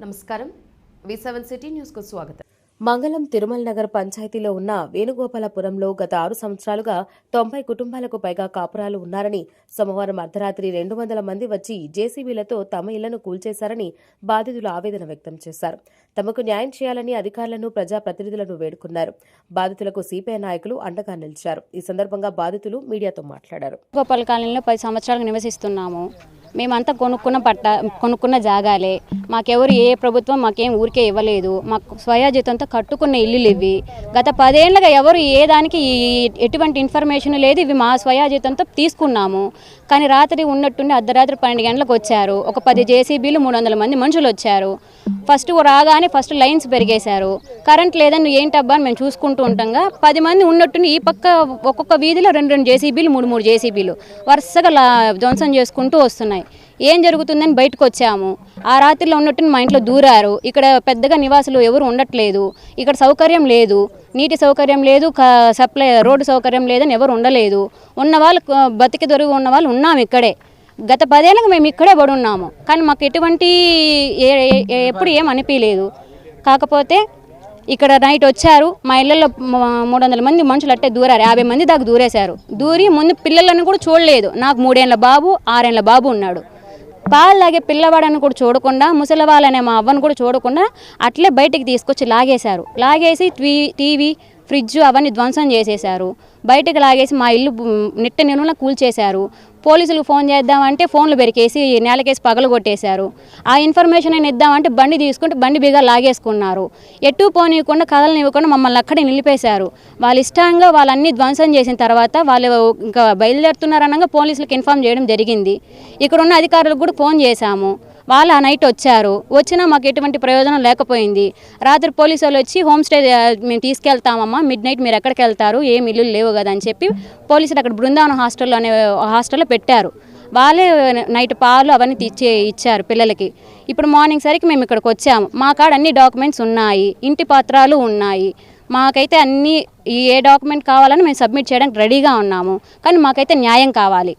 నమస్కారం V7 city news కు స్వాగతం. మంగళం తిరుమల నగర్ పంచాయతీలో ఉన్న వేణుగోపాలపురంలో గత 6 సంవత్సరాలుగా 90 కుటుంబాలకు పైగా కాపురాలు ఉన్నారని, సోమవారం అర్ధరాత్రి 200 మంది వచ్చి జేసీబీలతో తమ ఇళ్లను కూల్చేశారని బాధితులు ఆవేదన వ్యక్తం చేశారు. తమకు న్యాయం చేయాలని అధికారులను, ప్రజాప్రతినిధులను వేడుకున్నారు. బాధితులకు సిపిఐ నాయకులు అండగా నిలిచారు. ఈ సందర్భంగా బాధితులు మీడియాతో మాట్లాడారు. గోపాల కాలనీలో 10 సంవత్సరాలుగా నివసిస్తున్నాము. మేమంతా కొనుక్కున్న జాగాలే. మాకెవరు ఏ ప్రభుత్వం మాకేం ఊరికే ఇవ్వలేదు. మాకు స్వయాజితంతో కట్టుకున్న ఇల్లులు ఇవి. గత 10 ఏళ్ళగా ఎవరు ఏ దానికి ఎటువంటి ఇన్ఫర్మేషన్ లేదు. ఇవి మా స్వయాజితంతో తీసుకున్నాము. కానీ రాత్రి ఉన్నట్టుండి అర్ధరాత్రి 12 గంటలకు వచ్చారు. ఒక 10 జేసీబీలు 300 మంది మనుషులు వచ్చారు. రాగానే ఫస్ట్ లైన్స్ పెరిగేశారు. కరెంట్ లేదని ఏంటబ్బా అని మేము చూసుకుంటూ ఉంటాంగా 10 మంది ఉన్నట్టుండి ఈ పక్క ఒక్కొక్క వీధిలో 2 జేసీబీలు 3 జేసీబీలు వరుసగా ధ్వంసం చేసుకుంటూ వస్తున్నాయి. ఏం జరుగుతుందని బయటకు వచ్చాము. ఆ రాత్రిలో ఉన్నట్టు మా ఇంట్లో దూరారు. ఇక్కడ పెద్దగా నివాసులు ఎవరు ఉండట్లేదు. ఇక్కడ సౌకర్యం లేదు, నీటి సౌకర్యం లేదు, సప్లై రోడ్డు సౌకర్యం లేదని ఎవరు ఉండలేదు. ఉన్న వాళ్ళు బతికి దొరికి ఉన్న వాళ్ళు ఉన్నాము ఇక్కడే. గత 10 ఏళ్ళకి మేము ఇక్కడే పడి ఉన్నాము. కానీ మాకు ఎటువంటి ఎప్పుడు ఏం అనిపించలేదు. కాకపోతే ఇక్కడ నైట్ వచ్చారు. మా ఇళ్లలో 300 మంది మనుషులు అట్టే దూరారు. 50 మంది దాకా దూరేశారు. దూరి ముందు పిల్లలను కూడా చూడలేదు. నాకు 3 ఏళ్ల బాబు, 6 ఏళ్ల బాబు ఉన్నాడు. పాలు లాగే పిల్లవాడని కూడా చూడకుండా, ముసలివాళ్ళనే మా అవ్వను కూడా చూడకుండా అట్లే బయటికి తీసుకొచ్చి లాగేసి టీవీ, ఫ్రిడ్జ్ అవన్నీ ధ్వంసం చేసేశారు. బయటకు లాగేసి మా ఇల్లు నిట్ట నిలువున కూల్చేశారు. పోలీసులకు ఫోన్ చేద్దామంటే ఫోన్లు బెరికేసి నేలకేసి పగలగొట్టేశారు. ఆ ఇన్ఫర్మేషన్ అయినా ఇద్దామంటే బండి తీసుకుంటే బండి బిగా లాగేసుకున్నారు. ఎటు పోనీయకుండా కదలనివ్వకుండా మమ్మల్ని అక్కడే నిలిపేశారు. వాళ్ళ ఇష్టంగా వాళ్ళన్నీ ధ్వంసం చేసిన తర్వాత వాళ్ళు ఇంకా బయలుదేరుతున్నారనగా పోలీసులకు ఇన్ఫామ్ చేయడం జరిగింది. ఇక్కడ ఉన్న అధికారులకు కూడా ఫోన్ చేశాము. వాళ్ళు ఆ నైట్ వచ్చినా మాకు ఎటువంటి ప్రయోజనం లేకపోయింది. రాత్రి పోలీసు వాళ్ళు వచ్చి హోమ్ స్టే మేము తీసుకెళ్తామమ్మా, మిడ్ నైట్ మీరు ఎక్కడికి వెళ్తారు, ఏం ఇల్లు లేవు కదా అని చెప్పి పోలీసులు అక్కడ బృందావనం హాస్టల్లో పెట్టారు. వాళ్ళే నైట్ పాలు అవన్నీ ఇచ్చారు పిల్లలకి. ఇప్పుడు మార్నింగ్ సరికి మేము ఇక్కడికి వచ్చాము. మా కాడ అన్ని డాక్యుమెంట్స్ ఉన్నాయి, ఇంటి పత్రాలు ఉన్నాయి. మాకైతే అన్ని ఏ డాక్యుమెంట్ కావాలని మేము సబ్మిట్ చేయడానికి రెడీగా ఉన్నాము. కానీ మాకైతే న్యాయం కావాలి.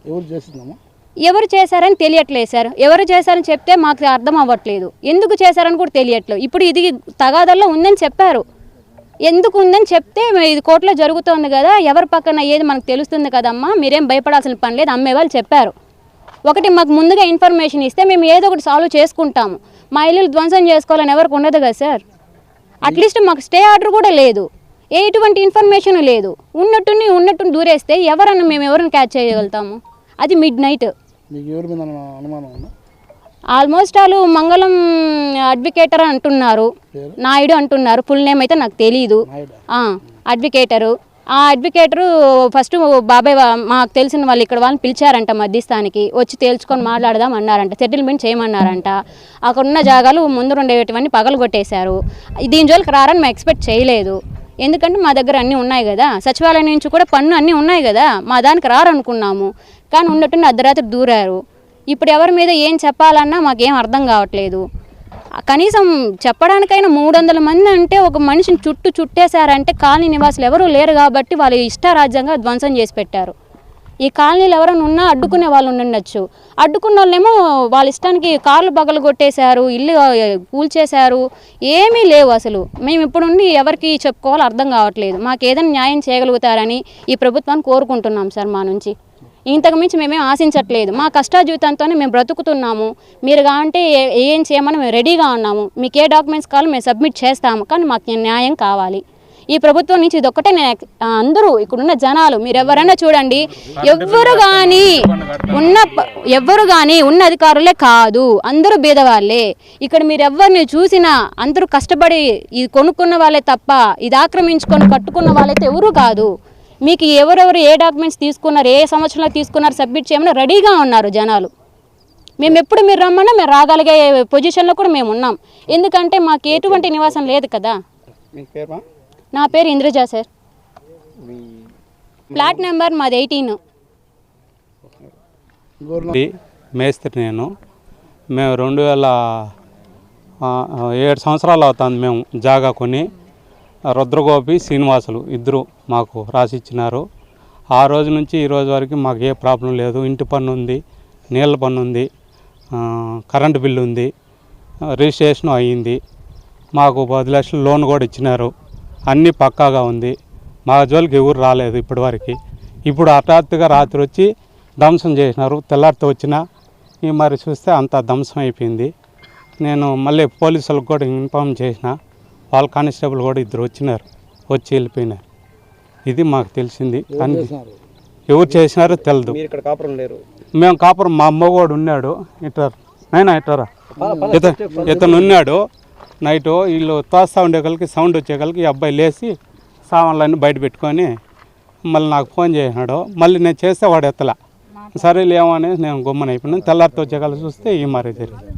ఎవరు చేశారని తెలియట్లేదు సార్. ఎవరు చేశారని చెప్తే మాకు అర్థం అవ్వట్లేదు. ఎందుకు చేశారని కూడా తెలియట్లేదు. ఇప్పుడు ఇది తగాదల్లో ఉందని చెప్పారు. ఎందుకు ఉందని చెప్తే ఇది కోర్టులో జరుగుతోంది కదా, ఎవరి పక్కన ఏది మనకు తెలుస్తుంది కదమ్మా, మీరేం భయపడాల్సిన పని లేదు అమ్మేవాళ్ళు చెప్పారు. ఒకటి మాకు ముందుగా ఇన్ఫర్మేషన్ ఇస్తే మేము ఏదో ఒకటి సాల్వ్ చేసుకుంటాము. మా ఇల్లు ధ్వంసం చేసుకోవాలని ఎవరికి ఉండదు కదా సార్. అట్లీస్ట్ మాకు స్టే ఆర్డర్ కూడా లేదు, ఎటువంటి ఇన్ఫర్మేషన్ లేదు. ఉన్నట్టు దూరేస్తే మేము ఎవరిని క్యాచ్ చేయగలుగుతాము? అది మిడ్ నైట్. ఆల్మోస్ట్ వాళ్ళు మంగళం అడ్వకేటర్ అంటున్నారు, నాయుడు అంటున్నారు. ఫుల్ నేమ్ అయితే నాకు తెలీదు. అడ్వకేటరు. ఆ అడ్వకేటరు ఫస్ట్ బాబాయ్ మాకు తెలిసిన వాళ్ళు ఇక్కడ వాళ్ళని పిలిచారంట మధ్యస్థానికి. వచ్చి తేల్చుకొని మాట్లాడదాం అన్నారంట, సెటిల్మెంట్ చేయమన్నారంట. అక్కడ ఉన్న జాగాలు ముందు ఉండేటివన్నీ పగలగొట్టేశారు. దీని జోలికి రారని మేము ఎక్స్పెక్ట్ చేయలేదు. ఎందుకంటే మా దగ్గర అన్నీ ఉన్నాయి కదా, సచివాలయం నుంచి కూడా పన్ను అన్నీ ఉన్నాయి కదా, మా దానికి రారనుకున్నాము. కానీ ఉన్నట్టు అర్ధరాత్రి దూరారు. ఇప్పుడు ఎవరి మీద ఏం చెప్పాలన్నా మాకేం అర్థం కావట్లేదు. కనీసం చెప్పడానికైనా 300 మంది అంటే ఒక మనిషిని చుట్టేశారంటే కాలనీ నివాసులు ఎవరూ లేరు కాబట్టి వాళ్ళు ఇష్టారాజ్యంగా ధ్వంసం చేసి పెట్టారు. ఈ కాలనీలో ఎవరైనా ఉన్నా అడ్డుకునే వాళ్ళు ఉండొచ్చు. అడ్డుకున్న వాళ్ళేమో వాళ్ళ ఇష్టానికి కార్లు బగలు కొట్టేశారు, ఇల్లు కూల్చేశారు. ఏమీ లేవు అసలు. మేము ఇప్పుడుండి ఎవరికి చెప్పుకోవాలో అర్థం కావట్లేదు. మాకు ఏదైనా న్యాయం చేయగలుగుతారని ఈ ప్రభుత్వాన్ని కోరుకుంటున్నాం సార్. మా నుంచి ఇంతకు మించి మేమేం ఆశించట్లేదు. మా కష్టాజీవితంతోనే మేము బ్రతుకుతున్నాము. మీరు కావంటే ఏం చేయమని మేము రెడీగా ఉన్నాము. మీకు ఏ డాక్యుమెంట్స్ కావాలో మేము సబ్మిట్ చేస్తాము. కానీ మాకు న్యాయం కావాలి. ఈ ప్రభుత్వం నుంచి ఇది ఒక్కటే అందరూ ఇక్కడున్న జనాలు మీరు ఎవరైనా చూడండి, ఎవ్వరు కానీ ఉన్న అధికారులే కాదు, అందరూ బీదవాళ్ళే. ఇక్కడ మీరు ఎవరిని చూసినా అందరూ కష్టపడి ఇది కొనుక్కున్న వాళ్ళే తప్ప ఇది ఆక్రమించుకొని కట్టుకున్న వాళ్ళైతే ఎవరూ కాదు. మీకు ఎవరెవరు ఏ డాక్యుమెంట్స్ తీసుకున్నారు, ఏ సంవత్సరంలో తీసుకున్నారు సబ్మిట్ చేయమని రెడీగా ఉన్నారు జనాలు. మేము ఎప్పుడు మీరు రమ్మన్నా మేము రాగలిగే పొజిషన్లో కూడా మేము ఉన్నాం. ఎందుకంటే మాకు ఎటువంటి నివాసం లేదు కదా. నా పేరు ఇంద్రజ సార్. ఫ్లాట్ నెంబర్ మాది 18. మేస్త్రి నేను. మేము 2007 సంవత్సరాలు అవుతుంది మేము జాగా కొని. రుద్రగోపి, శ్రీనివాసులు ఇద్దరు మాకు రాసి ఇచ్చినారు. ఆ రోజు నుంచి ఈ రోజు వరకు మాకు ఏ ప్రాబ్లం లేదు. ఇంటి పన్ను ఉంది, నీళ్ళ పన్ను ఉంది, కరెంటు బిల్లు ఉంది. రిజిస్ట్రేషన్ అయ్యింది, మాకు 10 లక్షలు లోన్ కూడా ఇచ్చినారు, అన్నీ పక్కాగా ఉంది. మా జోలికి ఎవరు రాలేదు ఇప్పటివరకు. ఇప్పుడు హఠాత్తుగా రాత్రి వచ్చి ధ్వంసం చేసినారు. తెల్లారితో వచ్చిన ఈ మరి చూస్తే అంతా ధ్వంసం అయిపోయింది. నేను మళ్ళీ పోలీసులకు కూడా ఇన్ఫార్మ్ చేసిన, వాళ్ళ కానిస్టేబుల్ కూడా 2 వచ్చినారు, వచ్చి వెళ్ళిపోయినారు. ఇది మాకు తెలిసింది. కానీ ఎవరు చేసినారో తెలియదు. మేము కాపురం, మా అమ్మ కూడా ఉన్నాడు. ఇటారా ఇతను ఉన్నాడు. నైట్ వీళ్ళు తోస్తా ఉండేకలకి సౌండ్ వచ్చేకలకి ఈ అబ్బాయి లేచి సామాన్లన్నీ బయట పెట్టుకొని మళ్ళీ నాకు ఫోన్ చేసినాడు. మళ్ళీ నేను చేస్తే వాడు ఎత్తలా. సరేలేమో అని నేను గమ్మున అయిపోయినాను. తెల్లారితో వచ్చేకల్లా చూస్తే ఈ మరి జరిగింది.